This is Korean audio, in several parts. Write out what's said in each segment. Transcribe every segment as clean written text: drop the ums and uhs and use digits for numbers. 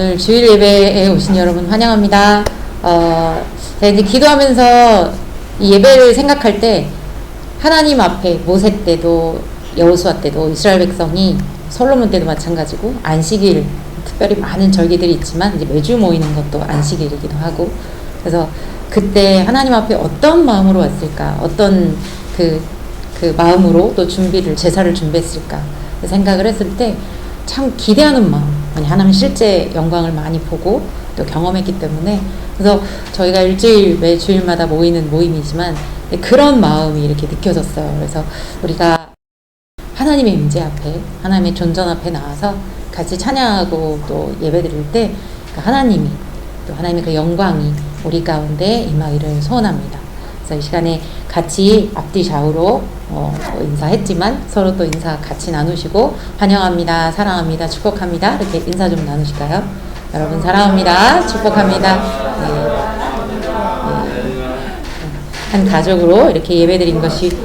오늘 주일 예배에 오신 여러분 환영합니다. 제가 이제 기도하면서 이 예배를 생각할 때 하나님 앞에 모세 때도 여호수아 때도 이스라엘 백성이 솔로몬 때도 마찬가지고 안식일 특별히 많은 절기들이 있지만 이제 매주 모이는 것도 안식일이기도 하고 그래서 그때 하나님 앞에 어떤 마음으로 왔을까 어떤 그 마음으로 또 제사를 준비했을까 생각을 했을 때 참 기대하는 마음 하나님 실제 영광을 많이 보고 또 경험했기 때문에 그래서 저희가 일주일 매 주일마다 모이는 모임이지만 그런 마음이 이렇게 느껴졌어요. 그래서 우리가 하나님의 임재 앞에 하나님의 존전 앞에 나와서 같이 찬양하고 또 예배드릴 때 하나님이 또 하나님의 그 영광이 우리 가운데 임하기를 소원합니다. 그래서 이 시간에 같이 앞뒤 좌우로 인사했지만 서로 또 인사 같이 나누시고 환영합니다, 사랑합니다, 축복합니다 이렇게 인사 좀 나누실까요? 여러분 사랑합니다, 축복합니다. 한 가족으로 이렇게 예배드린 것이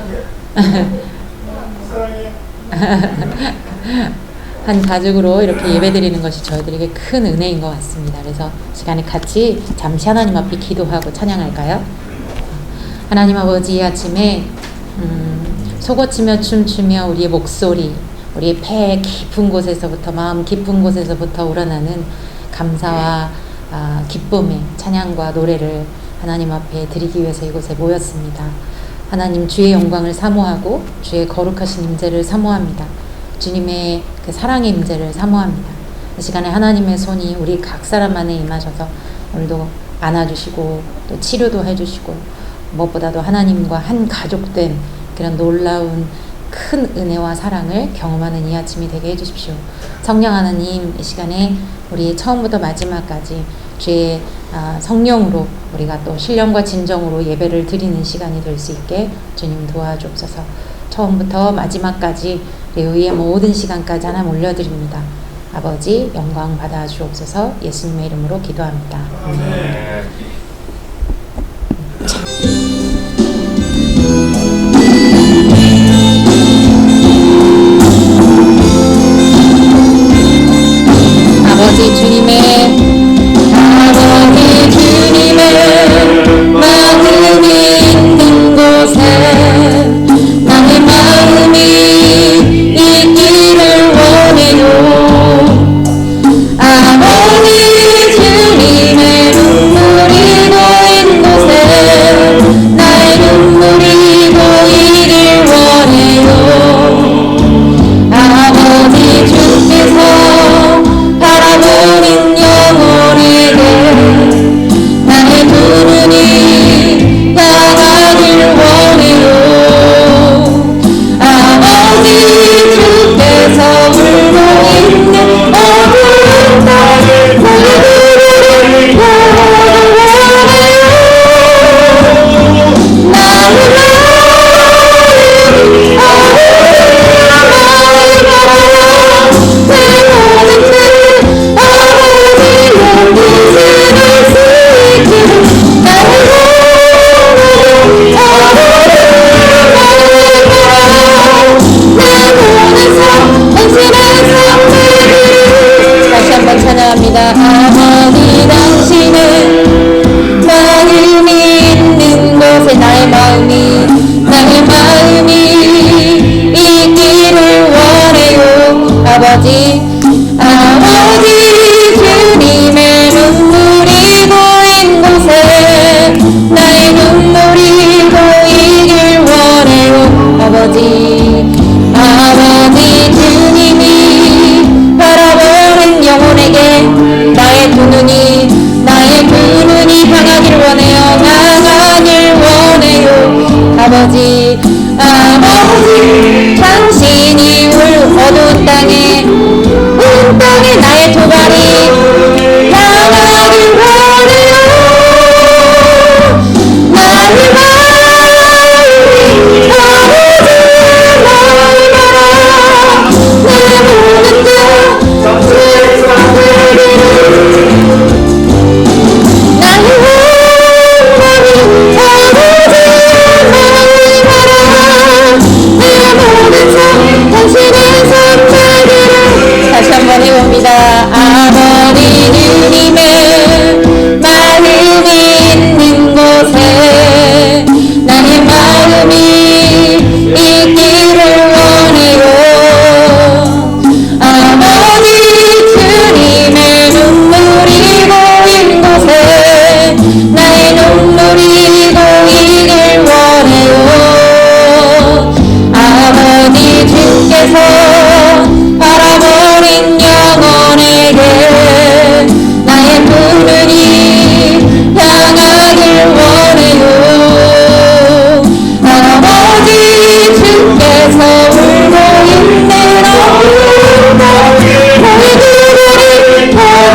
한 가족으로 이렇게 예배드리는 것이 저희들에게 큰 은혜인 것 같습니다. 그래서 시간에 같이 잠시 하나님 앞에 기도하고 찬양할까요? 하나님 아버지 이 아침에 속어치며 춤추며 우리의 목소리 우리의 폐 깊은 곳에서부터 마음 깊은 곳에서부터 우러나는 감사와 기쁨의 찬양과 노래를 하나님 앞에 드리기 위해서 이곳에 모였습니다. 하나님 주의 영광을 사모하고 주의 거룩하신 임재를 사모합니다. 주님의 그 사랑의 임재를 사모합니다. 이 시간에 하나님의 손이 우리 각 사람 안에 임하셔서 오늘도 안아주시고 또 치료도 해주시고 무엇보다도 하나님과 한 가족된 그런 놀라운 큰 은혜와 사랑을 경험하는 이 아침이 되게 해주십시오. 성령 하나님 이 시간에 우리 처음부터 마지막까지 주의 성령으로 우리가 또 신령과 진정으로 예배를 드리는 시간이 될 수 있게 주님 도와주옵소서. 처음부터 마지막까지 레위의 모든 시간까지 하나님 올려드립니다. 아버지 영광 받아 주옵소서. 예수님의 이름으로 기도합니다. 아멘. 아버지 주님의 마음이 있는 곳에 나의 마음이 있기를 원해요. 아버지 주님의 눈물이 고인 곳에 나의 눈물이 고이길 원해요. 아버지 주께서 바라보는 영혼에게 나의 두 눈이 향하길 원해요. 아버지 주께서 울고 있는 어두운 땅을 우리들을 원해요. 나의 다시 한번 찬양합니다. 아버지 당신은 마음이 있는 곳에 나의 마음이 있기를 원해요. 아버지 주님의 눈물이 고인 곳에 나의 눈물이 고이길 원해요. 아버지 주님이 바라보는 영혼에게 나의 두 눈이 향하길 원해요. 아버지 당신이 어두운 땅에 나의 두 발이 향하길 원해요. 나의 마음이 아버지 나의 바라 내 모든 것 나의 영광이 아버지 나의 바라 내 모든 삶 당신의 선택이 주께서 바라버린 영혼에게 나의 무릎이 향하길 원해요. 아버지 주께서 울고 있는 얼굴을 보길 원해요.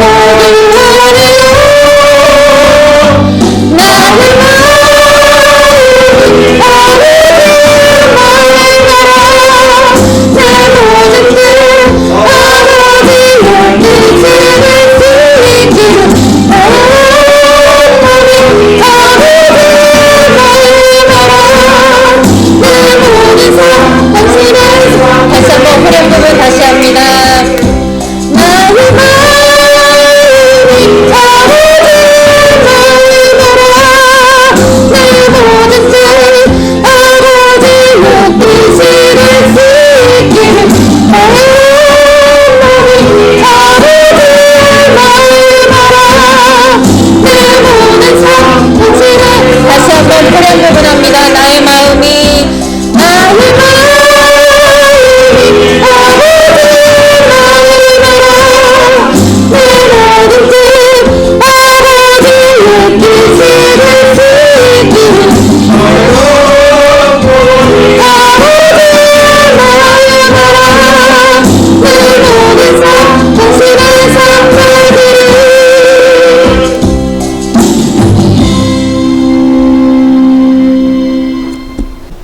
나의 다시 한번 후렴 부분 다시 합니다. 나의 마음이 아버지 내 모든 뜻 아버지의 뜻을 지키는 다시 한번 후렴 부분 합니다. 나의 마음이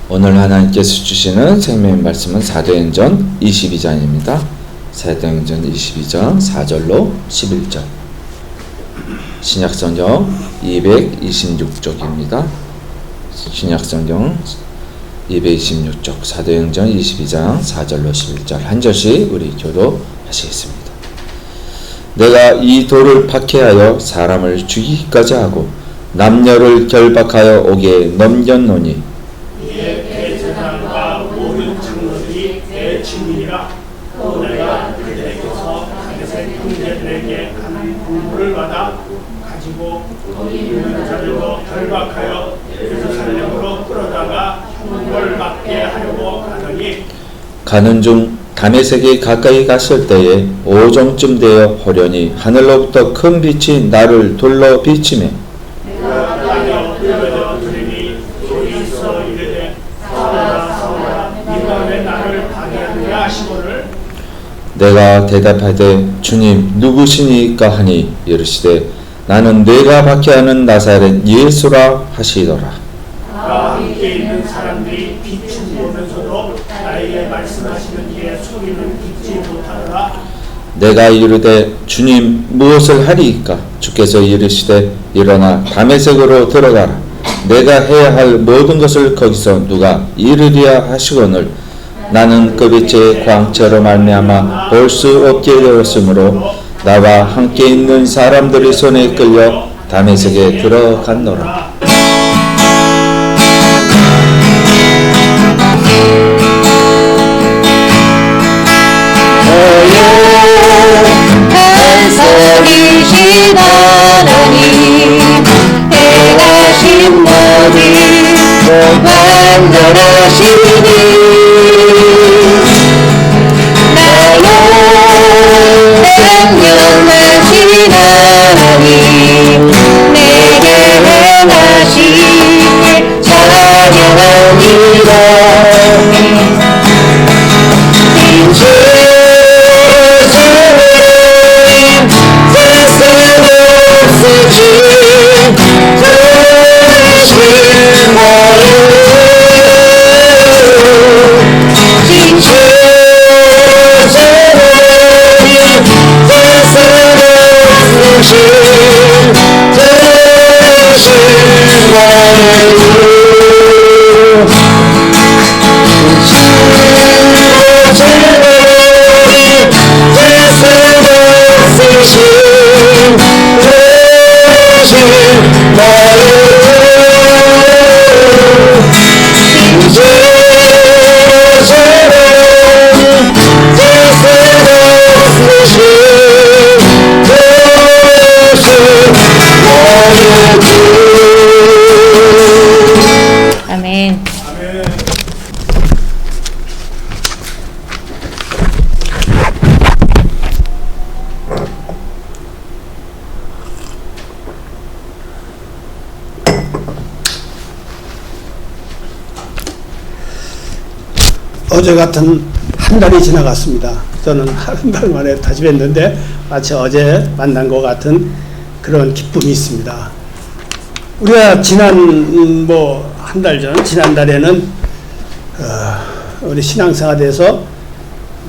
오늘 하나님께서 주시는 생명의 말씀은 사도행전 22장입니다. 사도행전 22장 4절로 11절. 신약성경 226쪽입니다. 신약성경 226쪽 사도행전 22장 4절로 11절 한 절씩 우리 교도하시겠습니다. 내가 이 돌을 박해하여 사람을 죽이기까지 하고 남녀를 결박하여 옥에 넘겼노니 이에 대제사장과 모든 장로들이 내 증인이라. 또 내가 그들에게서 다메섹 형제들에게 한 분부를 받아 가지고 있는 자들도 결박하여 예루살렘으로 끌어다가 형벌 받게 하려고 하더니 가는 중 다메섹에 가까이 갔을 때에 오종쯤 되어 호련히 하늘로부터 큰 빛이 나를 둘러 비치매 내가 땅에 엎드려 들으니 소리 있어 이르되 사울아 사울아 네가 왜 나를 방해하느냐 하시거늘 내가 대답하되 주님 누구시니까 하니 이르시되 나는 내가 박해하는 나사렛 예수라 하시더라. 나와 함께 있는 사람들이 빛을 보면서도 나에게 말씀하시는 이의 소리는 듣지 못하더라. 내가 이르되 주님 무엇을 하리이까? 주께서 이르시되 일어나 다메섹으로 들어가라. 내가 해야 할 모든 것을 거기서 누가 이르리야 하시거늘 나는 그 빛의 광채로 말미암아 볼 수 없게 되었으므로 나와 함께 있는 사람들의 손에 끌려 다메섹에 들어갔노라. 반석이신 하나님 행하신 모든 완전하시니 나의 생명하신 하나님 내게 행하신 찬양합니다. 어제 같은 한 달이 지나갔습니다. 저는 한 달 만에 다시 뵀는데 마치 어제 만난 것 같은 그런 기쁨이 있습니다. 우리가 지난 한 달 전, 지난달에는 우리 신앙생활에서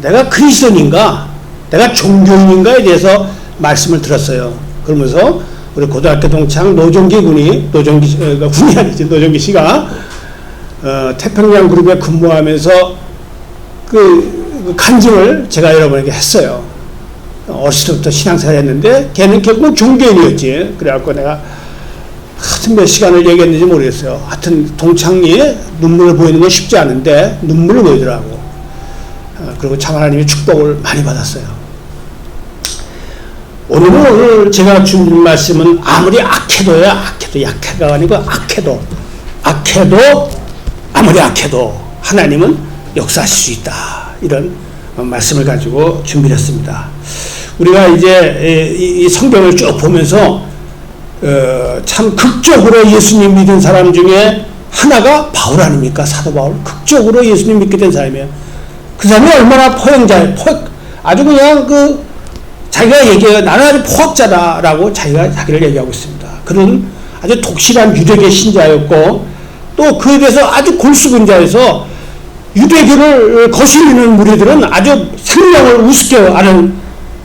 내가 그리스도인인가, 내가 종교인인가에 대해서 말씀을 들었어요. 그러면서 우리 고등학교 동창 노종기 군이, 군이 아니지, 노종기 씨가 태평양 그룹에 근무하면서 그 간증을 제가 여러분에게 했어요. 어렸을 때부터 신앙생활 했는데 걔는 결국은 종교인이었지. 그래갖고 내가 하여튼 몇 시간을 얘기했는지 모르겠어요. 하여튼 동창이 눈물을 보이는 건 쉽지 않은데 눈물을 보이더라고. 그리고 참 하나님의 축복을 많이 받았어요. 오늘 제가 준 말씀은 아무리 악해도야, 악해도 약해가 아니고 악해도 아무리 악해도 하나님은 역사하실 수 있다. 이런 말씀을 가지고 준비를 했습니다. 우리가 이제 이 성경을 쭉 보면서 참 극적으로 예수님 믿은 사람 중에 하나가 바울 아닙니까? 사도 바울. 극적으로 예수님 믿게 된 사람이에요. 그 사람이 얼마나 포용자예요. 아주 그냥 자기가 얘기해요. 나는 아주 포학자다라고 자기를 얘기하고 있습니다. 그는 아주 독실한 유대계 신자였고 또 그에 대해서 아주 골수분자여서 유대교를 거스르는 무리들은 아주 생명을 우습게 하는,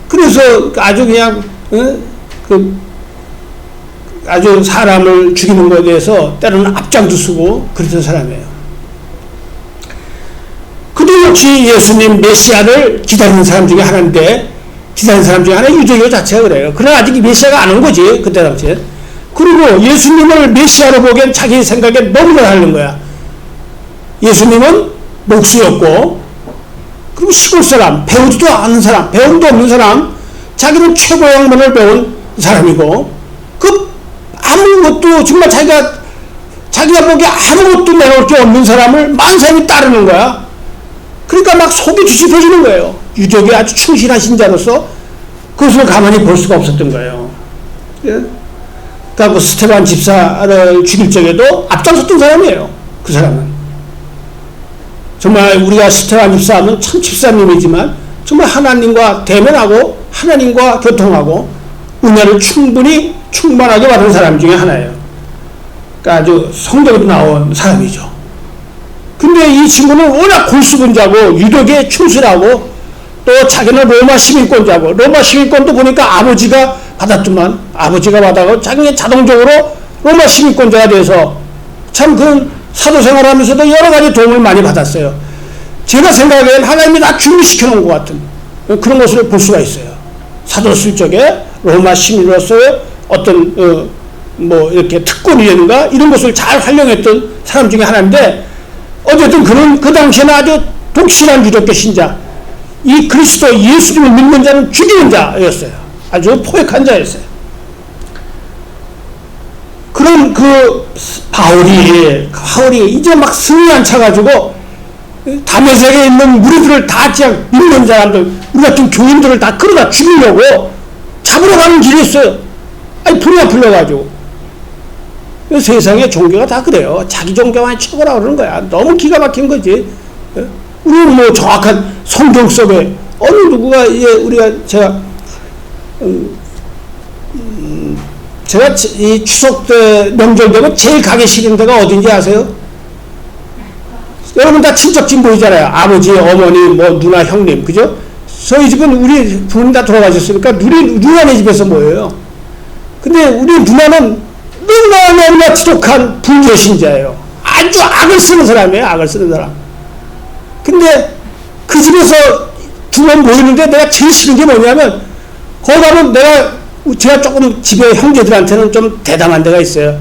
그래서 아주 그냥 아주 사람을 죽이는 것에 대해서 때로는 앞장도 쓰고 그랬던 사람이에요. 그도 역시 예수님 메시아를 기다리는 사람 중에 하나인데, 기다리는 사람 중에 하나 유대교 자체가 그래요. 그러나 아직 메시아가 안 온 거지, 그때 당시에. 그리고 예수님을 메시아로 보기엔 자기 생각에 너무나 다른 거야. 예수님은 목수였고, 그리고 시골 사람, 배우지도 않은 사람, 배움도 없는 사람, 자기는 최고 학문을 배운 사람이고, 아무것도, 정말 자기가 보기에 아무것도 내놓을 게 없는 사람을 많은 사람이 따르는 거야. 그러니까 막 속이 뒤집혀지는 거예요. 유대교에 아주 충실한 신자로서 그것을 가만히 볼 수가 없었던 거예요. 예? 그러니까 스테반 집사를 죽일 적에도 앞장섰던 사람이에요. 그 사람은. 정말 우리가 스테반 집사하면 참 집사님이지만 정말 하나님과 대면하고 하나님과 교통하고 은혜를 충만하게 받은 사람 중에 하나예요. 그러니까 아주 성경에도 나온 사람이죠. 근데 이 친구는 워낙 골수분자고 유독에 충실하고 또 자기는 로마 시민권자고, 로마 시민권도 보니까 아버지가 받았지만 아버지가 받아서 자기는 자동적으로 로마 시민권자가 돼서 참 그 사도 생활하면서도 여러 가지 도움을 많이 받았어요. 제가 생각하기엔 하나님이 다 준비시켜 놓은 것 같은 그런 것을 볼 수가 있어요. 사도 실적에 로마 시민으로서의 어떤 이렇게 특권이라든가 이런 것을 잘 활용했던 사람 중에 하나인데, 어쨌든 그는 그 당시에는 아주 독실한 유대교 신자, 이 그리스도 예수님을 믿는 자는 죽이는 자였어요. 아주 포획한 자였어요. 그런 바울이 이제 막 승리 안 차가지고 다메섹에 있는 무리들을 다 그냥 믿는 사람들, 우리 같은 교인들을 다 끌어다 죽이려고 잡으러 가는 길이 있어요. 아니, 불이나 풀려가지고. 세상의 종교가 다 그래요. 자기 종교만 최고라고 그러는 거야. 너무 기가 막힌 거지. 우리는 정확한 성경 속에 어느 누구가 제가 이 추석 때 명절 되면 제일 가기 싫은 데가 어딘지 아세요? 여러분 다 친척집 모이잖아요. 아버지, 어머니, 누나, 형님, 그죠? 저희 집은 우리 부모님 다 돌아가셨으니까 누나네 집에서 모여요. 근데 우리 누나는 너무나 지독한 불교 신자예요. 아주 악을 쓰는 사람이에요. 악을 쓰는 사람. 근데 그 집에서 두 번 모이는데 내가 제일 싫은 게 뭐냐면, 거기 가면 제가 조금 집에 형제들한테는 좀 대담한 데가 있어요.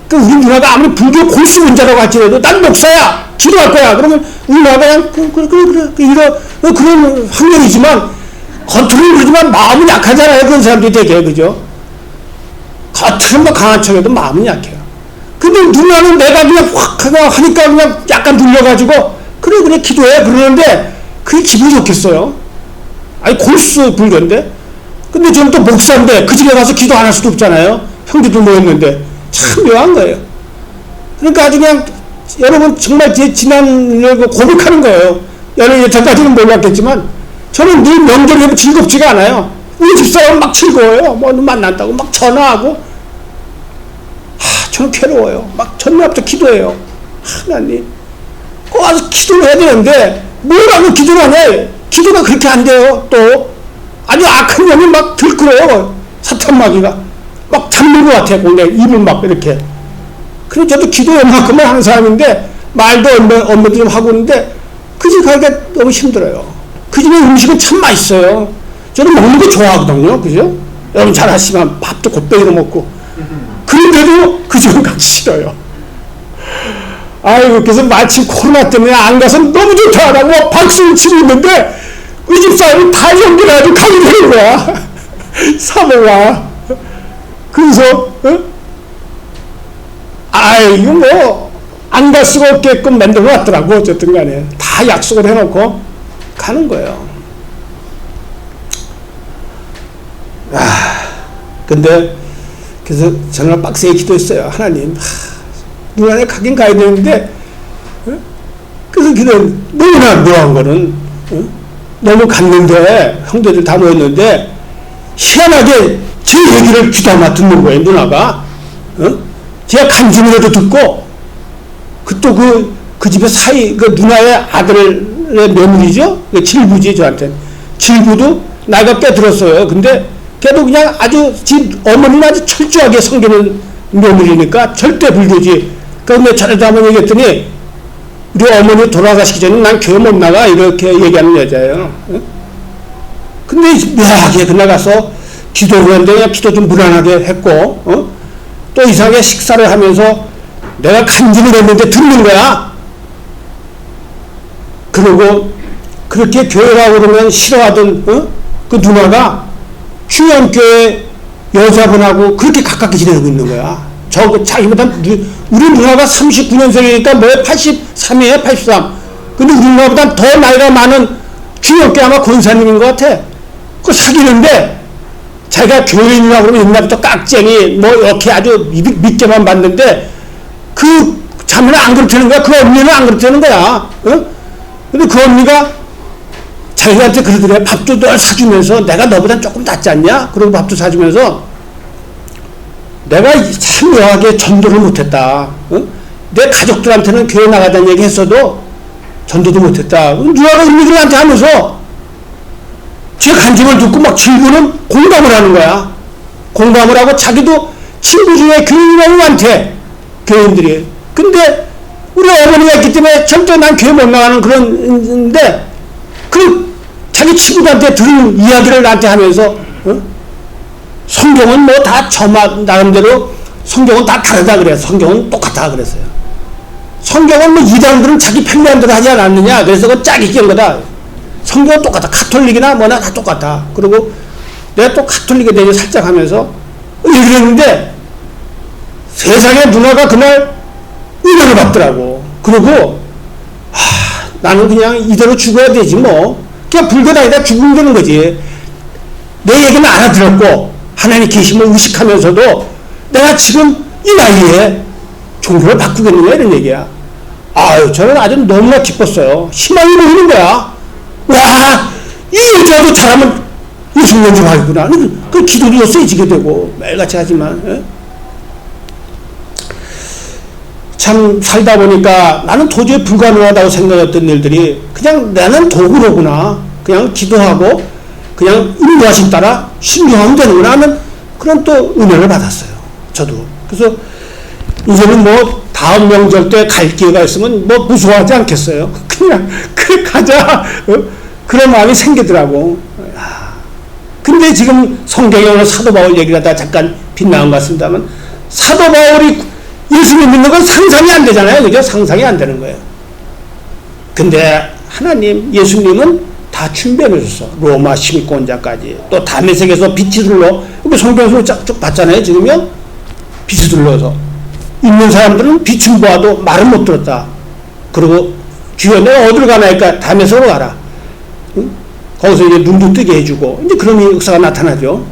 그 우리 누나가 아무리 불교 골수문자라고 할지라도 난 목사야! 기도할 거야! 그러면 우리 누나가 그냥 그런 환경이지만 겉으로는 그러지만 마음은 약하잖아요. 그런 사람들이 되게, 그죠? 겉으로는 강한 척해도 마음은 약해요. 근데 누나는 내가 그냥 확 하니까 그냥 약간 눌려가지고 그래 기도해 그러는데 그게 기분이 좋겠어요? 아니 골수 불교인데. 근데 저는 또 목사인데 그 집에 가서 기도 안 할 수도 없잖아요. 형제들 모였는데 참 묘한 거예요. 그러니까 아주 그냥 여러분 정말 제 지난을 고백하는 거예요. 여러분 여태까지는 몰랐겠지만 저는 늘 명절이 즐겁지가 않아요. 우리 집사람 막 즐거워요. 뭐 만난다고 막 전화하고 저는 괴로워요. 막 전날부터 기도해요. 하나님 꼭 와서 기도를 해야 되는데 뭐라고 기도를 하냐. 기도가 그렇게 안 돼요. 또 아주 악한 놈이 막 들끓어요. 사탄마귀가 막 잡는 것 같아요. 그냥 입을 막 이렇게. 그래서 저도 기도 웬만큼은 하는 사람인데 말도 엄마도 좀 하고 있는데 그 집 가기가 너무 힘들어요. 그 집에 음식은 참 맛있어요. 저는 먹는 거 좋아하거든요. 그죠? 여러분 잘 아시지만 밥도 곱빼기로 먹고. 그런데도 그 집은 가기 싫어요. 아이고, 그래서 마침 코로나 때문에 안 가서 너무 좋다라고 박수를 치고 있는데 그 집 사람이 다 연결해가지고 가게 되는 거야. 사모가. 그래서, 이거 뭐, 안 갈 수가 없게끔 만들어 놨더라고. 어쨌든 간에. 다 약속을 해놓고 가는 거예요. 근데, 그래서 정말 빡세게 기도했어요. 하나님, 누나네 가긴 가야 되는데, 그래서 기도는 너무나 묘한 거는, 너무 갔는데, 형제들 다 모였는데, 희한하게 제 얘기를 귀담아 듣는 거예요, 누나가. 제가 간증이라도 듣고, 그 집에 그 누나의 아들의 며느리죠? 질부지, 저한테. 질부도 나이가 꽤 들었어요. 근데 걔도 그냥 아주 집 어머니는 아주 철저하게 섬기는 며느리니까 절대 불교지. 그런데 전에도 한번 얘기했더니 우리 어머니 돌아가시기 전에 난 교회 못 나가 이렇게 얘기하는 여자예요. 근데 묘하게 그날 가서 기도를 했는데 그냥 기도 좀 무난하게 했고 또 이상하게 식사를 하면서 내가 간증을 했는데 듣는 거야. 그리고 그렇게 교회 가고 그러면 싫어하던 그 누나가 휴양교회 여자분하고 그렇게 가깝게 지내고 있는 거야. 자기보다 우리 누나가 39년생이니까 뭐 83이에요, 83. 근데 우리 누나보다 더 나이가 많은 휴양교회 아마 권사님인 것 같아. 그 사귀는데 자기가 교인이라고 그러면 옛날부터 깍쟁이 뭐 이렇게 아주 믿게만 봤는데 그 자매는 안 그렇다는 거야. 그 언니는 안 그렇다는 거야. 근데 그 언니가 자기한테 그러더래. 밥도 늘 사주면서 내가 너보다 조금 낫지 않냐? 그러고 밥도 사주면서 내가 참 묘하게 전도를 못했다. 내 가족들한테는 교회 나가자는 얘기 했어도 전도도 못했다. 누나가 그런 얘기를 나한테 하면서 제 간증을 듣고 막 친구는 공감을 하는 거야. 공감을 하고 자기도 친구 중에 교인이 많대. 교인들이. 근데 우리 어머니가 있기 때문에 절대 난 교회 못 나가는 그런데 그 자기 친구들한테 들은 이야기를 나한테 하면서 성경은 뭐 다 나름대로 성경은 다 다르다 그래. 성경은 똑같다 그랬어요. 성경은 뭐 이단들은 자기 편리한 대로 하지 않았느냐. 그래서 그건 짝이 낀 거다. 성경은 똑같아. 가톨릭이나 뭐나 다 똑같아. 그리고 내가 또 가톨릭에 대해 살짝 하면서 얘기를 했는데 세상에 누나가 그날 은혜를 받더라고. 그리고 나는 그냥 이대로 죽어야 되지 뭐. 그냥 불교다니다 죽으면 되는 거지. 내 얘기는 알아들었고 하나님 계심을 의식하면서도 내가 지금 이 나이에 종교를 바꾸겠느냐 이런 얘기야. 저는 아주 너무나 기뻤어요. 희망이 보이는 거야. 와, 이 여자도 잘하면 예수님 좀 하겠구나. 그 기도도 세지게 되고 매일같이 하지만 참 살다 보니까 나는 도저히 불가능하다고 생각했던 일들이 그냥 나는 도구로구나. 그냥 기도하고 그냥 인도하신 따라 신경하면 되는구나 하는 그런 또 은혜를 받았어요. 저도. 그래서 이제는 뭐 다음 명절 때 갈 기회가 있으면 뭐 무서워하지 않겠어요. 그냥 그래 가자. 그런 마음이 생기더라고. 근데 지금 성경에 오늘 사도 바울 얘기를 하다가 잠깐 빗나간 것 같습니다만 사도 바울이 예수님 믿는 건 상상이 안 되잖아요. 그죠? 상상이 안 되는 거예요. 근데 하나님, 예수님은 다 준비해 주셨어. 로마 시민권자까지. 또 다메섹에서 빛이 둘러. 여기 성경에서 쭉 봤잖아요. 지금요. 빛이 둘러서. 있는 사람들은 빛은 보아도 말은 못 들었다. 그리고 주여 내가 어디로 가나 하니까 다메섹으로 가라. 응? 거기서 이제 눈도 뜨게 해주고. 이제 그런 역사가 나타나죠.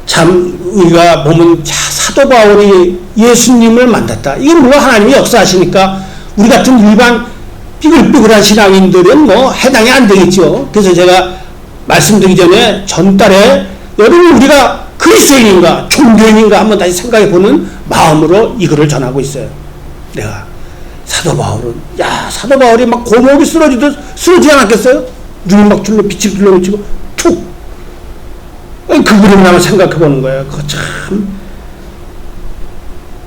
참 우리가 보면 사도 사도 바울이 예수님을 만났다. 이건 물론 하나님이 역사하시니까 우리 같은 일반 삐글삐글한 신앙인들은 뭐 해당이 안 되겠죠. 그래서 제가 말씀드리기 전에 전달에 여러분 우리가 그리스도인인가 종교인인가 한번 다시 생각해 보는 마음으로 이 글을 전하고 있어요. 내가 사도 바울이 막 고목이 쓰러지지 않았겠어요? 눈이 막 줄로 빛을 둘러비치고 툭. 그 그림을 한번 생각해 보는 거예요. 그거 참.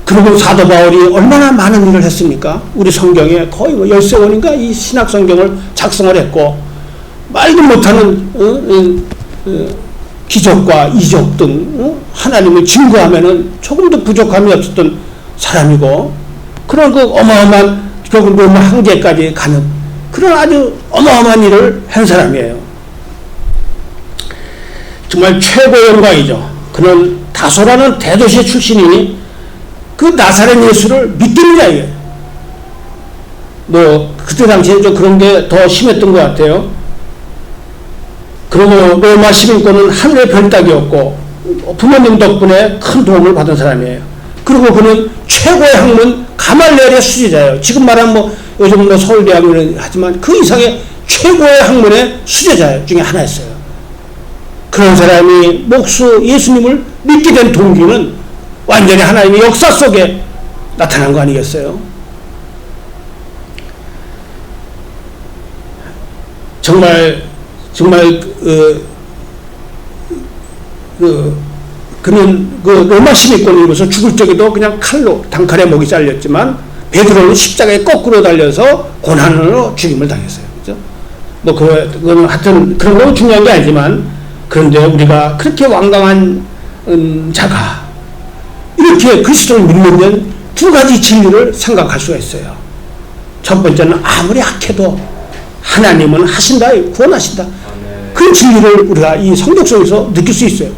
그리고 사도 바울이 얼마나 많은 일을 했습니까? 우리 성경에 거의 뭐 13권인가 이 신약 성경을 작성을 했고 말도 못하는 기적과 이적 등 하나님을 증거하면은 조금도 부족함이 없었던 사람이고 그런 그 어마어마한 결국 로마 황제까지 가는 그런 아주 어마어마한 일을 한 사람이에요. 정말 최고의 영광이죠. 그는 다소라는 대도시 출신이니 그 나사렛 예수를 믿는 자예요. 뭐 그때 당시에 좀 그런 게 더 심했던 것 같아요. 그리고 로마 시민권은 하늘의 별 따기였고 부모님 덕분에 큰 도움을 받은 사람이에요. 그리고 그는 최고의 학문 가말리엘의 수제자예요. 지금 말하면 뭐 요즘 뭐 서울대학을 하지만 그 이상의 최고의 학문의 수제자 중에 하나였어요. 그런 사람이 목수 예수님을 믿게 된 동기는 완전히 하나님의 역사 속에 나타난 거 아니겠어요? 정말 그는 그 로마 시민권으로서 죽을 적에도 그냥 칼로 단칼에 목이 잘렸지만 베드로는 십자가에 거꾸로 달려서 고난으로 죽임을 당했어요. 그죠? 뭐 그건 하여튼 그런 건 중요한 게 아니지만 그런데 우리가 그렇게 완강한 자가 이렇게 그리스도를 믿는 두 가지 진리를 생각할 수가 있어요. 첫 번째는 아무리 악해도 하나님은 하신다, 구원하신다. 그 진리를 우리가 이 성경 속에서 느낄 수 있어요.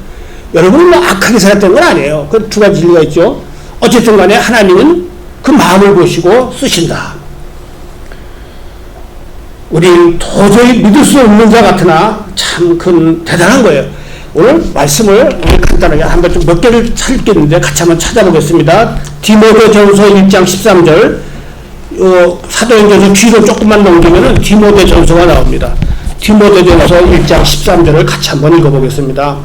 여러분은 뭐 악하게 살았던 건 아니에요. 그 두 가지 진리가 있죠. 어쨌든 간에 하나님은 그 마음을 보시고 쓰신다. 우리는 도저히 믿을 수 없는 자 같으나 참 대단한 거예요. 오늘 말씀을 간단하게 한번 좀 몇 개를 살피겠는데 같이 한번 찾아보겠습니다. 디모데전서 1장 13절 사도행전서 뒤로 조금만 넘기면은 디모데전서가 나옵니다. 디모데전서 1장 13절을 같이 한번 읽어보겠습니다.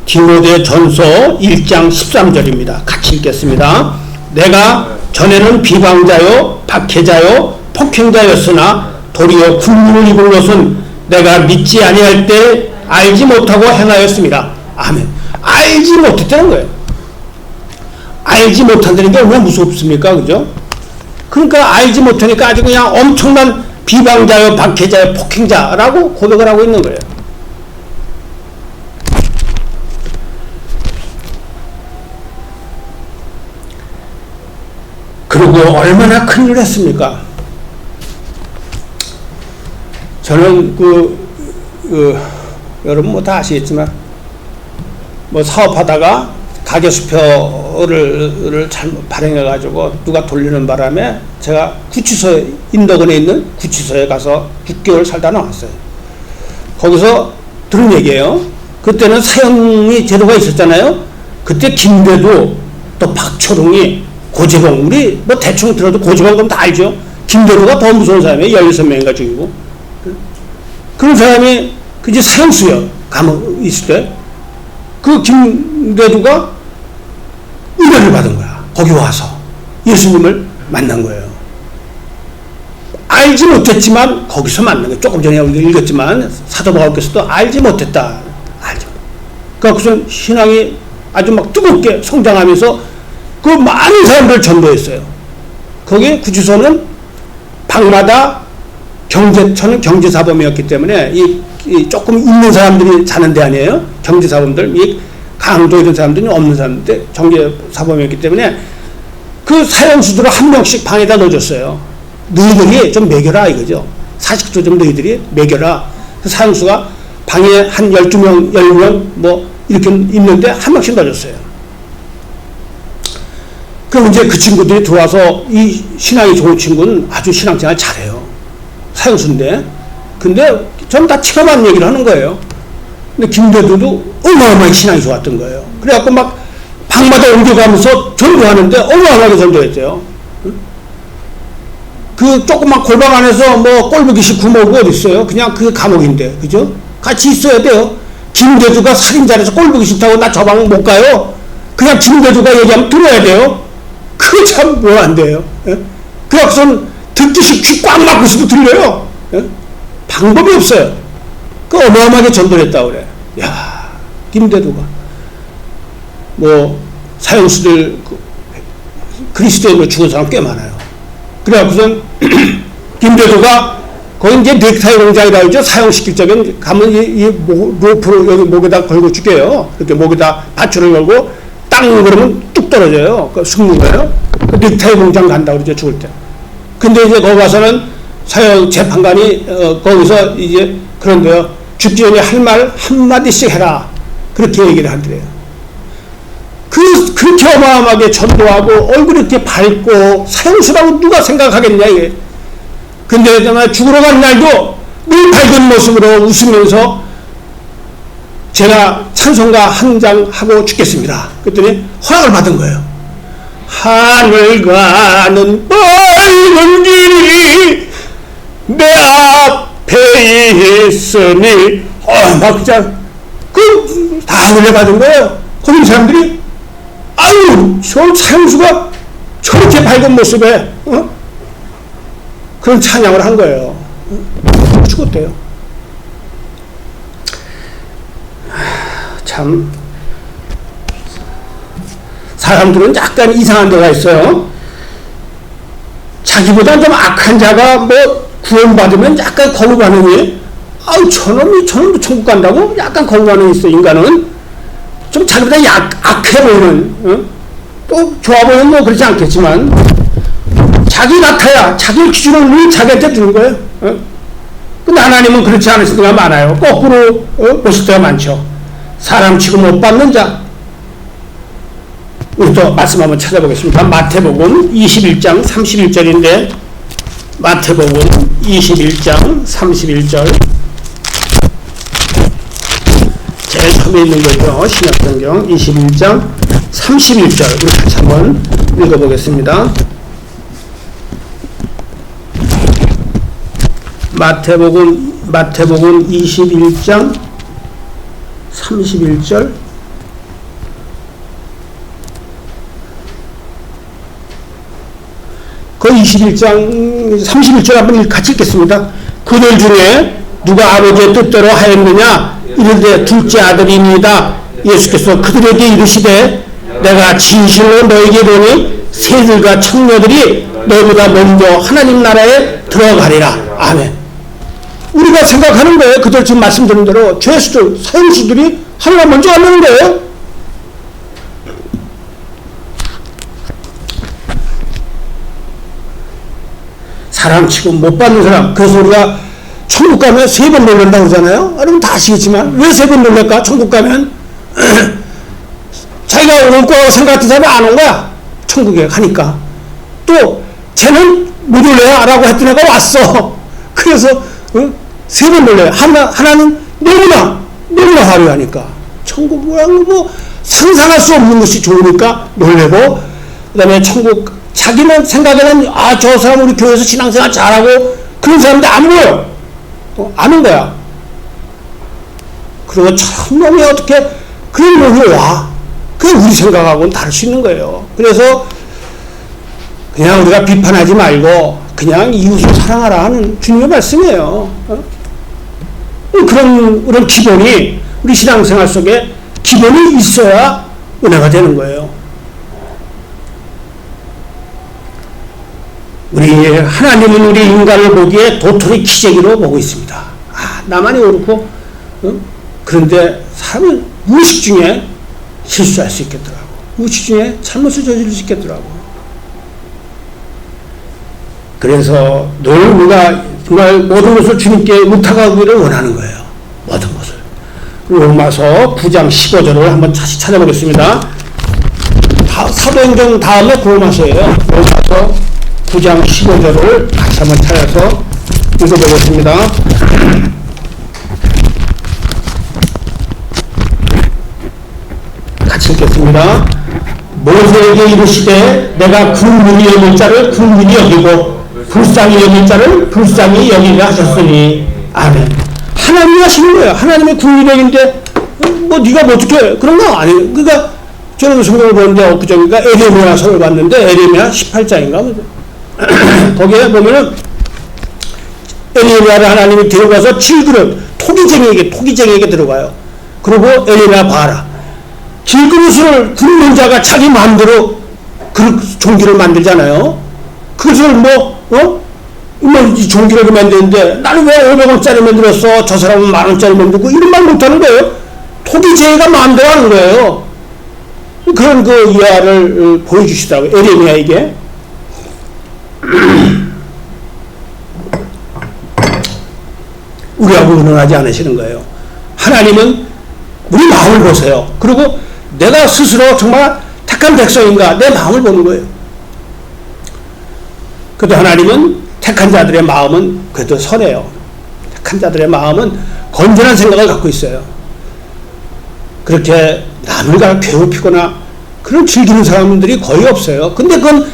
디모데전서 1장 13절입니다. 같이 읽겠습니다. 내가 전에는 비방자요 박해자요 폭행자였으나 도리어 군림을 입은 것은 내가 믿지 아니할 때 알지 못하고 행하였습니다. 아멘. 알지 못했다는 거예요. 알지 못한다는 게 얼마나 무섭습니까? 그죠? 그러니까 알지 못하니까 아주 그냥 엄청난 비방자요 박해자요 폭행자라고 고백을 하고 있는 거예요. 그리고 얼마나 큰일을 했습니까? 저는 여러분 뭐 다 아시겠지만 뭐 사업하다가 가계수표를 잘못 발행해가지고 누가 돌리는 바람에 제가 구치소에 인덕원에 있는 구치소에 가서 6개월 살다 나왔어요. 거기서 들은 얘기예요. 그때는 사형이 제도가 있었잖아요. 그때 김대도 또 박초롱이 고재봉 우리 뭐 대충 들어도 고재봉 그럼 다 알죠. 김대도가 더 무서운 사람이에요. 16명인가 죽이고 그런 사람이 그 이제 사형수요. 감옥 있을 때 그 김대도가 의뢰를 받은 거야. 거기 와서 예수님을 만난 거예요. 알지 못했지만 거기서 만난 거예요. 조금 전에 우리가 읽었지만 사도 바울께서도 알지 못했다. 알죠. 그래서 신앙이 아주 막 뜨겁게 성장하면서 그 많은 사람들을 전도했어요. 거기 구치소는 방마다 저는 경제사범이었기 때문에 이 조금 있는 사람들이 사는 데 아니에요. 경제사범들, 이 강도 이런 사람들이 없는 사람들, 경제사범이었기 때문에 그 사형수들을 한 명씩 방에다 넣어줬어요. 너희들이 좀 먹여라 이거죠. 사식도 좀 너희들이 먹여라. 그 사형수가 방에 한 12명, 10명 뭐 이렇게 있는데 한 명씩 넣어줬어요. 그럼 이제 그 친구들이 들어와서 이 신앙이 좋은 친구는 아주 신앙생활 잘해요. 사형수인데, 근데 전 다 체험한 얘기를 하는 거예요. 근데 김대두도 어마어마하게 신앙이 좋았던 거예요. 그래갖고 막 방마다 옮겨가면서 전도하는데 어마어마하게 전도했대요. 그 조그만 골방 안에서 뭐 꼴보기식 구멍이 어디 있어요? 그냥 그 감옥인데, 그죠? 같이 있어야 돼요. 김대두가 살인자라서 꼴보기 싫다고 나 저 방 못 가요. 그냥 김대두가 얘기하면 들어야 돼요. 그거 참 뭐 안 돼요. 예? 그래서 듣기식 귀 꽉 막고 있어도 들려요. 예? 방법이 없어요. 그 어마어마하게 전도를 했다고 그래. 야, 김대두가 뭐 사형수들 그리스도인으로 죽은 사람 꽤 많아요. 그래갖고선 김대두가 거기 이제 넥타이 공장이라 그러죠. 사형시킬 적엔 가면 이 로프로 여기 목에다 걸고 죽여요. 이렇게 목에다 밧줄을 걸고 땅 그러면 뚝 떨어져요. 그 죽는 거예요. 그 넥타이 공장 간다 그러죠. 죽을 때. 근데 이제 거기 가서는 사형 재판관이 거기서 이제 그런데요. 죽기 전에 할 말 한마디씩 해라. 그렇게 얘기를 하더래요. 그렇게 어마어마하게 전도하고 얼굴이 이렇게 밝고 사형수라고 누가 생각하겠냐 이게. 근데 정말 죽으러 간 날도 늘 밝은 모습으로 웃으면서 제가 찬송가 한 장 하고 죽겠습니다. 그랬더니 허락을 받은 거예요. 하늘 가는 밝은 길이 내 앞에 있으니 막 진짜 다 은혜 받은 거예요. 거기 사람들이 아유 저 사형수가 저렇게 밝은 모습에 그런 찬양을 한 거예요. 죽었대요. 참 사람들은 약간 이상한 데가 있어요. 자기보다 좀 악한 자가 뭐 구원받으면 약간 거부 반응이 아우 저놈도 천국 간다고 약간 거부 반응이 있어. 인간은 좀 자기보다 악해 보이는 또 좋아 보이는 뭐 그렇지 않겠지만 자기 같아야 자기 기준을 늘 자기한테 주는 거예요. 근데 하나님은 그렇지 않으실 때가 많아요. 거꾸로 보실 때가 많죠. 사람 취급 못 받는 자. 우리 또 말씀 한번 찾아보겠습니다. 마태복음 21장 31절인데 마태복음 21장 31절 제일 처음에 있는 거죠. 신약성경 21장 31절 우리 같이 한번 읽어보겠습니다. 마태복음 21장 31절 그 21장 31절 한번 같이 읽겠습니다. 그들 중에 누가 아버지의 뜻대로 하였느냐 이르되 둘째 아들입니다. 예수께서 그들에게 이르시되 내가 진실로 너에게 이르노니 새들과 청녀들이 너보다 먼저 하나님 나라에 들어가리라. 아멘. 우리가 생각하는 거예요. 그들 지금 말씀드린 대로 죄수들, 사형수들이 하나가 먼저 가는 거예요. 사람 취급 못 받는 사람. 그래서 우리가 천국 가면 3번 놀란다고 그러잖아요. 여러분 다 아시겠지만 왜 3번 놀랄까? 천국 가면 자기가 올 거라고 생각했던 사람이 안 온 거야. 천국에 가니까. 또 쟤는 못 올래요? 라고 했던 애가 왔어. 그래서 3번 놀래요. 하나는 너무나 화려하니까. 천국이랑 뭐 상상할 수 없는 것이 좋으니까 놀래고, 그 다음에 천국, 자기는 생각에는 저 사람 우리 교회에서 신앙생활 잘하고 그런 사람인데 안 보여. 아는 거야. 그리고 참놈이 어떻게 그런 놈이 와. 그게 우리 생각하고는 다를 수 있는 거예요. 그래서 그냥 우리가 비판하지 말고 그냥 이웃을 사랑하라 하는 주님의 말씀이에요. 그런 기본이 우리 신앙생활 속에 기본이 있어야 은혜가 되는 거예요. 하나님은 우리 인간을 보기에 도토리 기재기로 보고 있습니다. 나만이 옳고, 그런데 사람은 무의식 중에 실수할 수 있겠더라고. 무의식 중에 잘못을 저지를 수 있겠더라고. 그래서 늘 우리가 정말 모든 것을 주님께 의탁하기를 원하는 거예요. 모든 것을. 로마서 9장 15절을 한번 다시 찾아보겠습니다. 사도행전 다음에 로마서예요. 로마서 9장 15절을 같이 한번 찾아서 읽어보겠습니다. 같이 읽겠습니다. 모세에게 이르시되 내가 긍휼히 여길 자를 긍휼히 여기고 불쌍히 여길 자를 불쌍히 여기게 하셨으니 아멘. 하나님이 하시는 거예요. 하나님의 긍휼인데 뭐 네가 뭐 어떻게 그런 거 아니에요. 그러니까 저는 성경을 보는데 엊그저께가 에레미야서를 봤는데 에레미야 18장인가 거기에 보면은 에레미야를 하나님이 데려가서 7그릇 토기쟁이에게 들어가요. 그리고 에레미야 봐라. 길그릇을 굽는 자가 자기 마음대로 그릇 종기를 만들잖아요. 그것을 이 종기를 만드는데 나는 왜 500원짜리 만들었어? 저 사람은 10,000원짜리 만들고 이런 말 못하는 거예요. 토기쟁이가 마음대로 하는 거예요. 그런 그 이하를 보여주시더라고요. 에레미야에게. 우리하고 의논하지 않으시는 거예요. 하나님은 우리 마음을 보세요. 그리고 내가 스스로 정말 택한 백성인가 내 마음을 보는 거예요. 그래도 하나님은 택한 자들의 마음은 그래도 선해요. 택한 자들의 마음은 건전한 생각을 갖고 있어요. 그렇게 남을 괴롭히거나 그런 즐기는 사람들이 거의 없어요. 근데 그건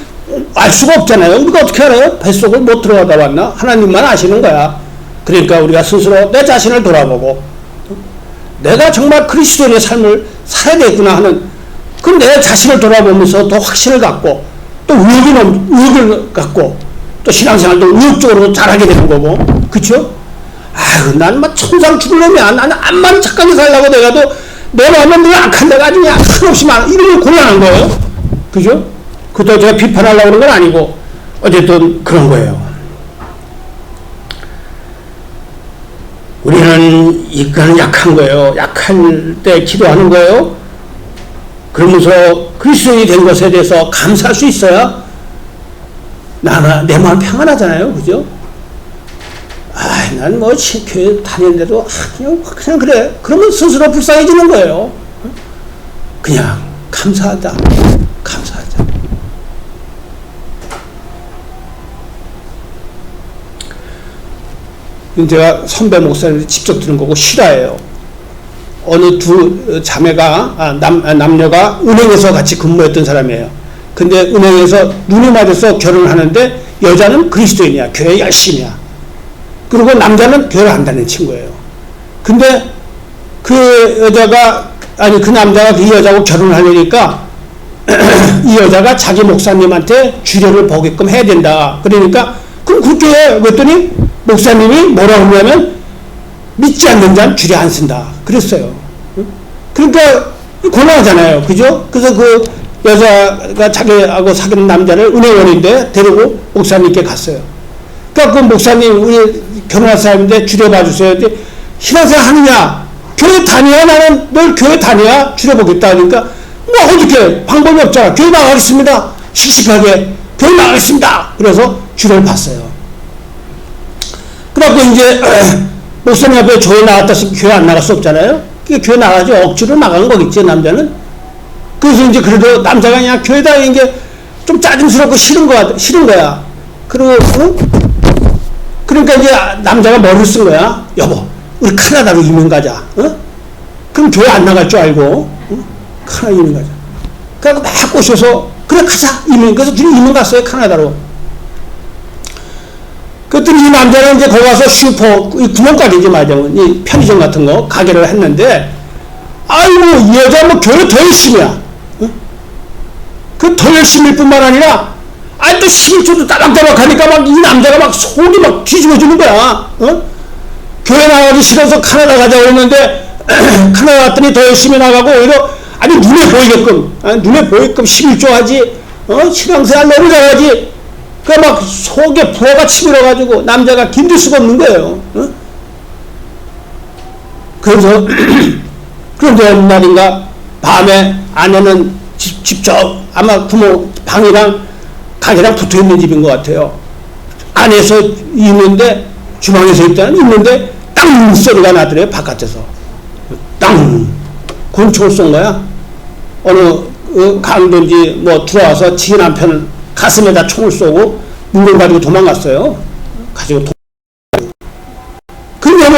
알 수가 없잖아요. 우리가 어떻게 알아요? 뱃속을 못 들어가다 왔나? 하나님만 아시는 거야. 그러니까 우리가 스스로 내 자신을 돌아보고 내가 정말 그리스도인의 삶을 살아야 되겠구나 하는 그 내 자신을 돌아보면서 더 확신을 갖고 또 의욕을 갖고 또 신앙생활도 의욕적으로 잘하게 되는 거고 그쵸? 아유 난 막 천상 죽을 놈이야. 나는 암만 착하게 살려고 내가도 내 마음은 늘 악한 데가 아주 그냥 한없이 많아. 이러면 곤란한 거예요. 그죠? 그것도 제가 비판하려고 그런 건 아니고 어쨌든 그런 거예요. 우리는 인간은 약한 거예요. 약할 때 기도하는 거예요. 그러면서 그리스도인이 된 것에 대해서 감사할 수 있어야 내 마음 평안하잖아요. 그죠? 난 뭐 교회 다니는데도 그냥 그래. 그러면 스스로 불쌍해지는 거예요. 그냥 감사하자. 제가 선배 목사님들 직접 들은 거고 실화예요. 어느 두 자매가 남녀가 은행에서 같이 근무했던 사람이에요. 근데 은행에서 눈이 맞아서 결혼을 하는데 여자는 그리스도인이야. 교회 열심이야. 그리고 남자는 교회를 안 다니는 친구예요. 근데 그 남자가 그 여자하고 결혼을 하려니까 이 여자가 자기 목사님한테 주례를 보게끔 해야 된다. 그러니까 그럼 그렇게 해. 그랬더니 목사님이 뭐라고 하냐면 믿지 않는 자는 주례 안 쓴다. 그랬어요. 그러니까 곤란하잖아요. 그죠? 그래서 그 여자가 자기하고 사귀는 남자를 은행원인데 데리고 목사님께 갔어요. 그러니까 그 목사님 우리 결혼할 사람인데 주례 봐주세요. 신앙생활 하느냐? 교회 다녀야 나는 널 교회 다녀야 주례 보겠다 하니까 뭐 어떻게 방법이 없잖아. 교회 나가겠습니다. 씩씩하게 교회 나가겠습니다. 그래서 주례를 봤어요. 그래갖고 이제 목사님 앞에 교회 나갔다 싶으면 교회 안 나갈 수 없잖아요. 그러니까 교회 나가지 억지로 나가는 거겠지 남자는. 그래서 이제 그래도 남자가 그냥 교회 다니는 게 좀 짜증스럽고 싫은 거야. 그리고 그러니까 이제 남자가 뭐를 쓴 거야. 여보 우리 카나다로 이민 가자. 그럼 교회 안 나갈 줄 알고 카나다 이민 가자. 그래서 막 꼬셔서 그래 가자 이민. 그래서 둘이 이민 갔어요 카나다로. 그랬더니 이 남자는 이제 거기 가서 슈퍼, 이 구멍가게지 말하자면, 이 편의점 같은 거, 가게를 했는데, 아이고, 이 여자 뭐 교회 더 열심이야. 그 더 열심일 뿐만 아니라, 또 11조도 따박따박 하니까 막 이 남자가 막 속이 막 뒤집어지는 거야. 교회 나가기 싫어서 카나다 가자고 그랬는데, 카나다 갔더니 더 열심히 나가고, 오히려, 아니, 눈에 보이게끔 11조 하지, 신앙생활 너무 잘하지, 막 속에 부어가 치밀어가지고 남자가 견딜 수가 없는 거예요. 그래서 그런데 어느 날인가 밤에 아내는 직접 아마 부모 방이랑 가게랑 붙어있는 집인 것 같아요. 안에서 있는데 주방에서 있는데 땅 소리가 나더래요. 바깥에서 땅 권총을 쏜 거야. 어느 강도인지 뭐 들어와서 지 남편 가슴에다 총을 쏘고 물건 가지고 도망갔어요.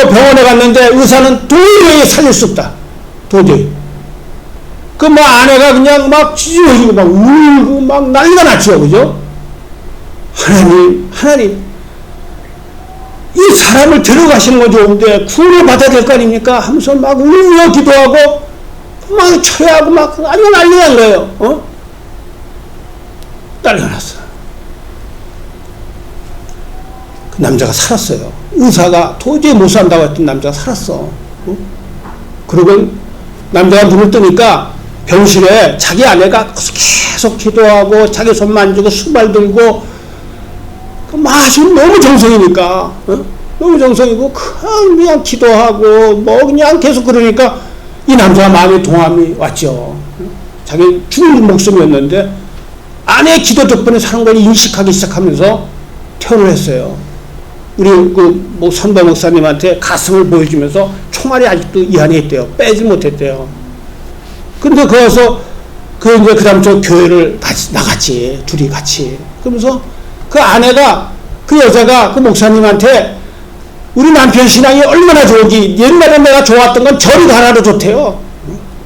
병원에 갔는데 의사는 도저히 살릴 수 없다. 도저히. 그 뭐 아내가 그냥 막 찢어지고 막 울고 막 난리가 났죠. 그죠? 하나님, 이 사람을 데려가시는 건 좋은데 구원을 받아야 될 거 아닙니까? 하면서 막 울며 기도하고 막 철회하고 막 아주 난리가 난 거예요. 난리가 났어. 그 남자가 살았어요. 의사가 도저히 못 산다고 했던 남자가 살았어. 그러고 남자가 눈을 뜨니까 병실에 자기 아내가 계속 기도하고 자기 손 만지고 수발 들고 아주 너무 정성이니까 너무 정성이고 그냥 기도하고 뭐 그냥 계속 그러니까 이 남자가 마음에 동함이 왔죠. 자기 죽는 목숨이었는데 아내의 기도 덕분에 사는 걸 인식하기 시작하면서 퇴원을 했어요. 우리 그 선배 목사님한테 가슴을 보여주면서 총알이 아직도 이 안에 있대요. 빼지 못했대요. 근데 거기서 이제 그 다음 저 교회를 같이 나갔지. 둘이 같이. 그러면서 그 아내가 그 여자가 그 목사님한테 우리 남편 신앙이 얼마나 좋은지 옛날에 내가 좋았던 건 저리 가라도 좋대요.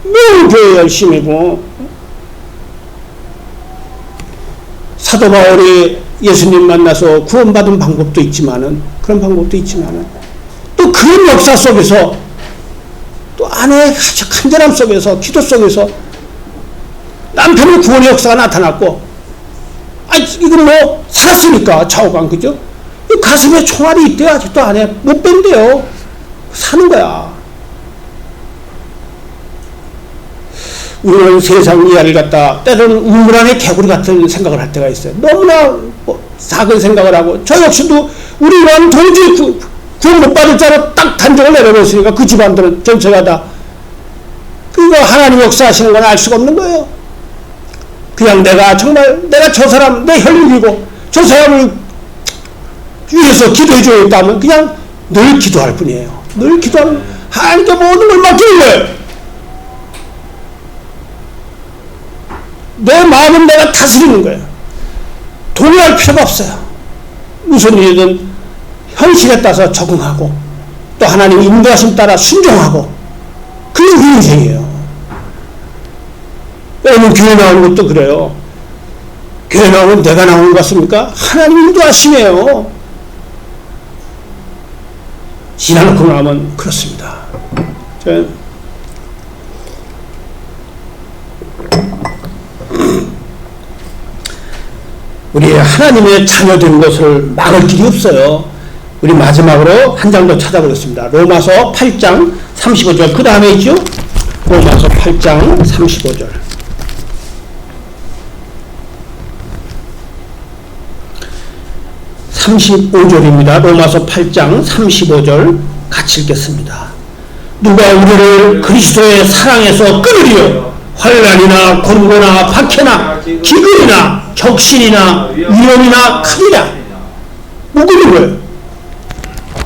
매우 교회 열심히고. 사도 바울이 예수님 만나서 구원받은 방법도 있지만은 그런 방법도 있지만은 또 그런 역사 속에서 또 아내의 아주 간절함 속에서 기도 속에서 남편의 구원의 역사가 나타났고 이건 뭐 살았으니까 좌우간 그죠? 이 가슴에 총알이 있대요. 아직도 안에 못 뺀대요. 사는 거야. 우리는 세상 이야기를 갖다 때로는 우물 안에 개구리 같은 생각을 할 때가 있어요. 너무나 작은 생각을 하고 저 역시도 우리는 도저히 구원 못 받을 자로 딱 단정을 내려놓았으니까 그 집안들은 전체가 다 그거 하나님 역사하시는 건 알 수가 없는 거예요. 그냥 내가 저 사람 내 혈육이고 저 사람을 위해서 기도해 줘야겠다면 그냥 늘 기도할 뿐이에요. 늘 기도하면 하나님께 모든 걸 맡기는 거예요. 내 마음은 내가 다스리는 거예요. 동의할 필요가 없어요. 무슨 일이든 현실에 따라서 적응하고 또 하나님 인도하심 따라 순종하고 그게 우리 인생이에요. 여러분 교회 나오는 것도 그래요. 교회 나오면 내가 나오는 것 같습니까? 하나님 인도하심이에요. 지나놓고 나면 그렇습니다. 우리 하나님의 자녀된 것을 막을 길이 없어요. 우리 마지막으로 한 장 더 찾아보겠습니다. 로마서 8장 35절 그 다음에 있죠? 로마서 8장 35절 35절입니다. 로마서 8장 35절 같이 읽겠습니다. 누가 우리를 그리스도의 사랑에서 끊으리요? 환난이나 곤고나 박해나 기근이나 격신이나 위험이나 칼이라 뭐 그런 거예요.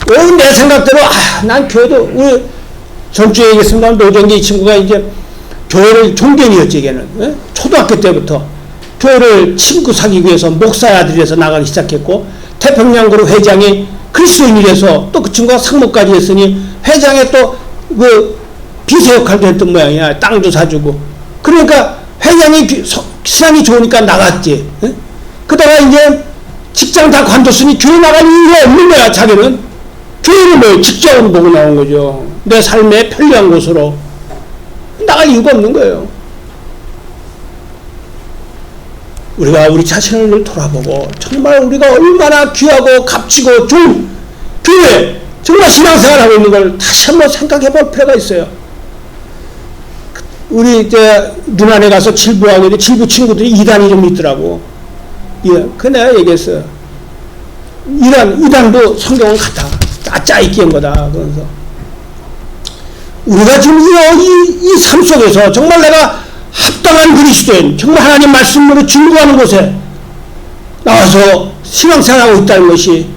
왜 내 생각대로 난 교회도 우리 전주에 얘기했습니다. 노정기 이 친구가 이제 교회를 종견이었지. 걔는 초등학교 때부터 교회를 친구 사귀기 위해서 목사의 아들이라서 나가기 시작했고 태평양그룹 회장이 그리스도인이라서 또 그 친구가 상무까지 했으니 회장에 또 그 비서 역할도 했던 모양이야. 땅도 사주고 그러니까 회장이 신앙이 좋으니까 나갔지. 그러다가 이제 직장 다 관뒀으니 교회 나갈 이유가 없는 거야. 자기는 교회는 뭐 직장으로 보고 나온 거죠. 내 삶에 편리한 곳으로 나갈 이유가 없는 거예요. 우리가 우리 자신을 돌아보고 정말 우리가 얼마나 귀하고 값지고 좋은 교회 정말 신앙생활하고 있는 걸 다시 한번 생각해 볼 필요가 있어요. 우리 이제 눈안에 가서 질부하고 이제 질부 친구들이 이단이 좀 있더라고. 예, 그 내가 얘기했어요. 이단도 성경은 같아. 짜익기인 거다. 그러면서 우리가 지금 이 삶 속에서 정말 내가 합당한 그리스도인, 정말 하나님 말씀으로 증거하는 곳에 나와서 신앙생활하고 있다는 것이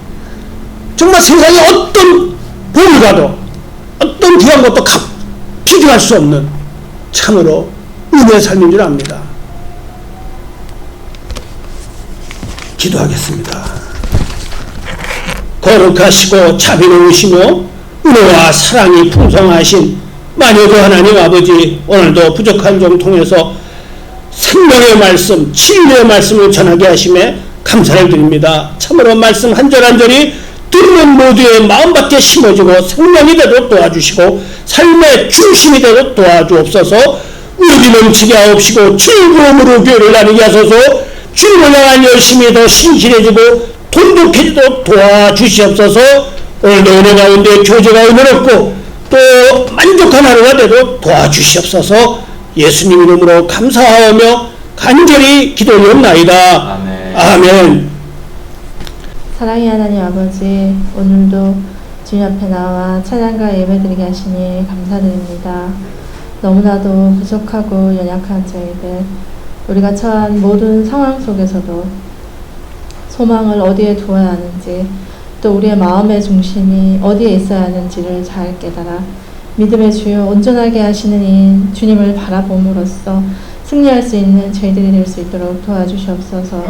정말 세상에 어떤 복이 가도 어떤 귀한 것도 비교할 수 없는 참으로 은혜의 삶인 줄 압니다. 기도하겠습니다. 거룩하시고 자비로우시며 은혜와 사랑이 풍성하신 만유의 하나님 아버지, 오늘도 부족한 종 통해서 생명의 말씀, 치유의 말씀을 전하게 하심에 감사를 드립니다. 참으로 말씀 한 절 한 절이 듣는 모두의 마음밖에 심어지고 생명이 되도록 도와주시고 삶의 중심이 되도록 도와주옵소서. 의리 넘치게 하옵시고 즐거움으로 교회를 나누게 하소서. 주님을 향한 열심이 더 신실해지고 돈독해지도록 도와주시옵소서. 오늘도 은혜 가운데 교제가 은혜롭고 또 만족한 하루가 되도록 도와주시옵소서. 예수님 이름으로 감사하며 간절히 기도하옵나이다. 아멘. 아멘. 사랑의 하나님 아버지, 오늘도 주님 앞에 나와 찬양과 예배드리게 하시니 감사드립니다. 너무나도 부족하고 연약한 저희들, 우리가 처한 모든 상황 속에서도 소망을 어디에 두어야 하는지, 또 우리의 마음의 중심이 어디에 있어야 하는지를 잘 깨달아 믿음의 주요 온전하게 하시는 이 주님을 바라봄으로써 승리할 수 있는 저희들이 될 수 있도록 도와주시옵소서.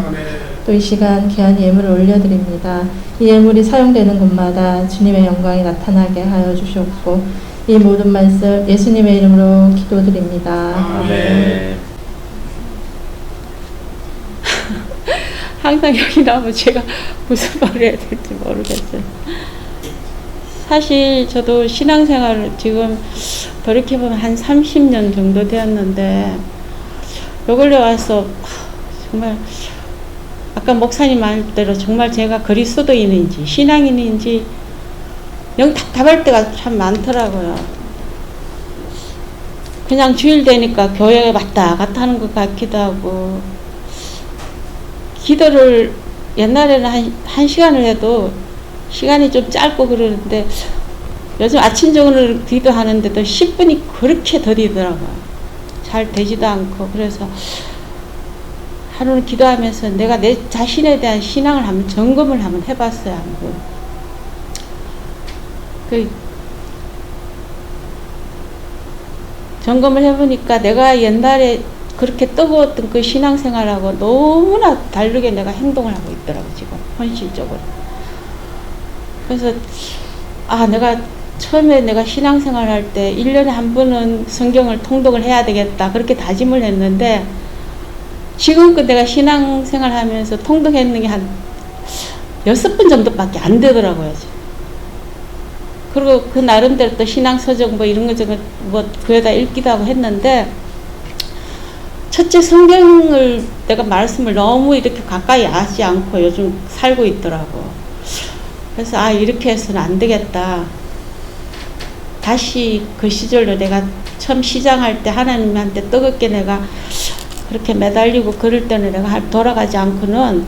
또 이 시간 귀한 예물을 올려드립니다. 이 예물이 사용되는 곳마다 주님의 영광이 나타나게 하여 주시옵고, 이 모든 말씀 예수님의 이름으로 기도드립니다. 아멘. 항상 여기 나오면 제가 무슨 말을 해야 될지 모르겠어요. 사실 저도 신앙생활을 지금 돌이켜보면 한 30년 정도 되었는데, 요 근래 와서 정말 아까 목사님 말대로 정말 제가 그리스도인인지 신앙인인지 영 답답할 때가 참 많더라고요. 그냥 주일 되니까 교회에 왔다 갔다 하는 것 같기도 하고, 기도를 옛날에는 한 시간을 해도 시간이 좀 짧고 그러는데 요즘 아침 저녁을 기도하는데도 10분이 그렇게 더디더라고요. 잘 되지도 않고. 그래서 하루는 기도하면서 내가 내 자신에 대한 신앙을 한번 점검을 한번 해봤어요. 한번. 점검을 해보니까 내가 옛날에 그렇게 뜨거웠던 그 신앙생활하고 너무나 다르게 내가 행동을 하고 있더라고, 지금 현실적으로. 그래서 내가 처음에 내가 신앙생활 할 때 1년에 한 번은 성경을 통독을 해야 되겠다, 그렇게 다짐을 했는데, 지금껏 내가 신앙생활 하면서 통독했는 게 한 6번 정도밖에 안 되더라고요. 그리고 그 나름대로 또 신앙서적 뭐 이런 거 저거 뭐 그에다 읽기도 하고 했는데, 첫째 성경을 내가 말씀을 너무 이렇게 가까이 하지 않고 요즘 살고 있더라고. 그래서 이렇게 해서는 안 되겠다. 다시 그 시절로 내가 처음 시장할 때 하나님한테 뜨겁게 내가 그렇게 매달리고 그럴 때는 내가 돌아가지 않고는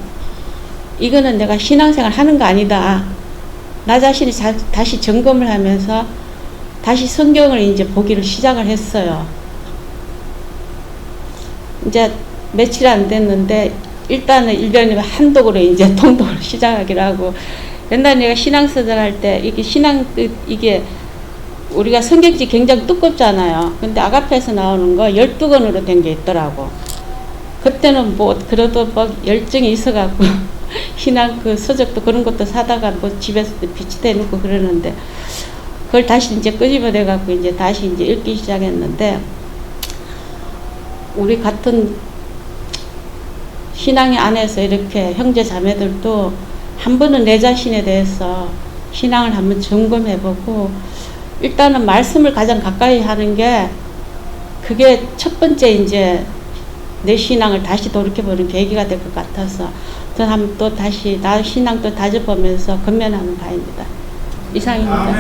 이거는 내가 신앙생활 하는 거 아니다. 나 자신이 다시 점검을 하면서 다시 성경을 이제 보기를 시작을 했어요. 이제 며칠 안 됐는데 일단은 1년에 한독으로 이제 통독을 시작하기로 하고, 옛날에 내가 신앙서적 할 때 이게 우리가 성경지 굉장히 두껍잖아요. 근데 아가페에서 나오는 거 12권으로 된 게 있더라고. 그때는 뭐 그래도 막 열정이 있어갖고 신앙 그 서적도 그런 것도 사다가 뭐 집에서 비치대 놓고 그러는데, 그걸 다시 이제 끄집어내갖고 이제 다시 이제 읽기 시작했는데, 우리 같은 신앙의 안에서 이렇게 형제 자매들도 한 번은 내 자신에 대해서 신앙을 한번 점검해보고, 일단은 말씀을 가장 가까이 하는 게 그게 첫 번째 이제 내 신앙을 다시 돌이켜보는 계기가 될 것 같아서 저는 한번 또 다시 나 신앙 또 다져보면서 건면하는 바입니다. 이상입니다.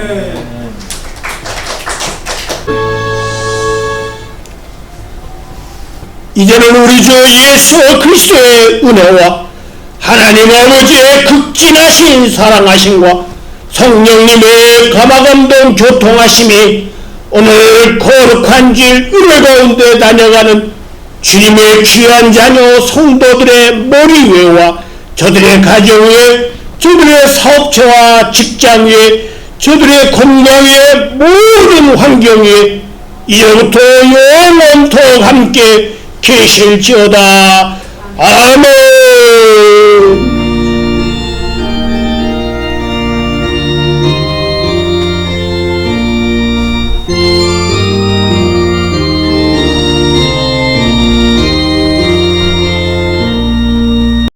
이제는 우리 주 예수 그리스도의 은혜와 하나님 아버지의 극진하신 사랑하심과 성령님의 감화감동 교통하심이 오늘 거룩한 길 은혜 가운데 다녀가는 주님의 귀한 자녀 성도들의 머리 위와 저들의 가정 위에, 저들의 사업체와 직장 위에, 저들의 건강 위에, 모든 환경 위에 이제부터 영원토록 함께 계실지어다. 아멘.